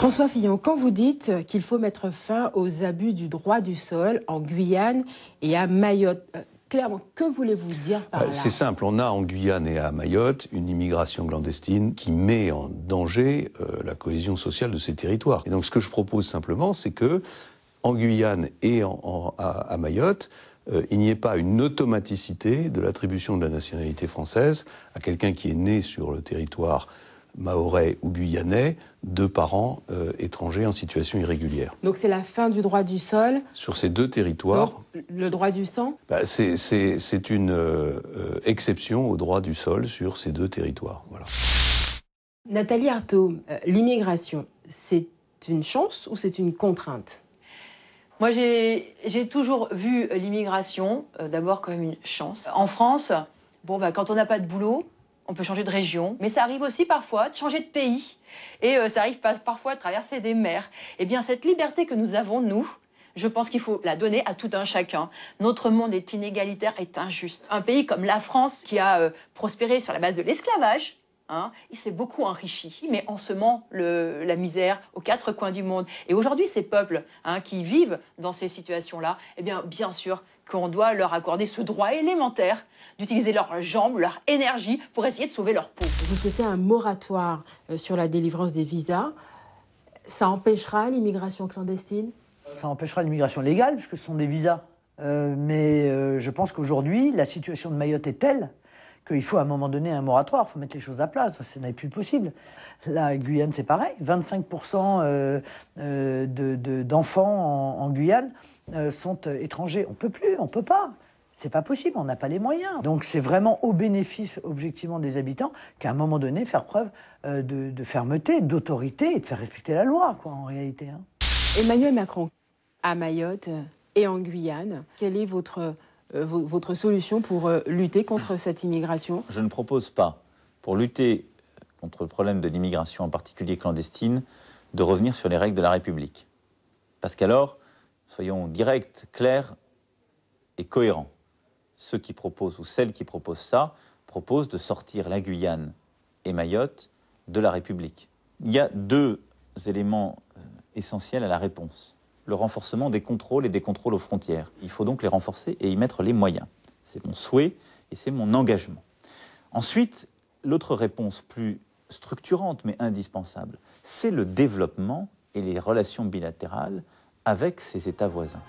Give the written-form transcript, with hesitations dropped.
François Fillon, quand vous dites qu'il faut mettre fin aux abus du droit du sol en Guyane et à Mayotte, clairement, que voulez-vous dire par là? C'est simple, on a en Guyane et à Mayotte une immigration clandestine qui met en danger la cohésion sociale de ces territoires. Et donc ce que je propose simplement, c'est que en Guyane et à Mayotte, il n'y ait pas une automaticité de l'attribution de la nationalité française à quelqu'un qui est né sur le territoire mahorais ou guyanais de parents étrangers en situation irrégulière. Donc c'est la fin du droit du sol. Sur ces deux territoires. Donc, le droit du sang. C'est une exception au droit du sol sur ces deux territoires. Voilà. Nathalie Arthaud, l'immigration, c'est une chance ou c'est une contrainte? Moi, j'ai toujours vu l'immigration d'abord comme une chance. En France, quand on n'a pas de boulot, on peut changer de région, mais ça arrive aussi parfois de changer de pays. Et ça arrive parfois de traverser des mers. Eh bien, cette liberté que nous avons, nous, je pense qu'il faut la donner à tout un chacun. Notre monde est inégalitaire, est injuste. Un pays comme la France, qui a prospéré sur la base de l'esclavage, il s'est beaucoup enrichi, mais en semant la misère aux quatre coins du monde. Et aujourd'hui, ces peuples qui vivent dans ces situations-là, eh bien sûr qu'on doit leur accorder ce droit élémentaire d'utiliser leurs jambes, leur énergie pour essayer de sauver leur peau. Vous souhaitez un moratoire sur la délivrance des visas. Ça empêchera l'immigration clandestine? Ça empêchera l'immigration légale, puisque ce sont des visas. Mais je pense qu'aujourd'hui, la situation de Mayotte est telle qu'il faut à un moment donné un moratoire, il faut mettre les choses à plat, ça n'est plus possible. La Guyane, c'est pareil, 25% d'enfants en Guyane sont étrangers. On peut plus, on peut pas. C'est pas possible, on n'a pas les moyens. Donc c'est vraiment au bénéfice, objectivement, des habitants qu'à un moment donné, faire preuve de fermeté, d'autorité et de faire respecter la loi, quoi, en réalité. Emmanuel Macron, à Mayotte et en Guyane, quelle est votre solution pour lutter contre cette immigration? Je ne propose pas, pour lutter contre le problème de l'immigration, en particulier clandestine, de revenir sur les règles de la République. Parce qu'alors, soyons directs, clairs et cohérents. Ceux qui proposent ou celles qui proposent ça proposent de sortir la Guyane et Mayotte de la République. Il y a deux éléments essentiels à la réponse. Le renforcement des contrôles et des contrôles aux frontières. Il faut donc les renforcer et y mettre les moyens. C'est mon souhait et c'est mon engagement. Ensuite, l'autre réponse plus structurante mais indispensable, c'est le développement et les relations bilatérales avec ces États voisins.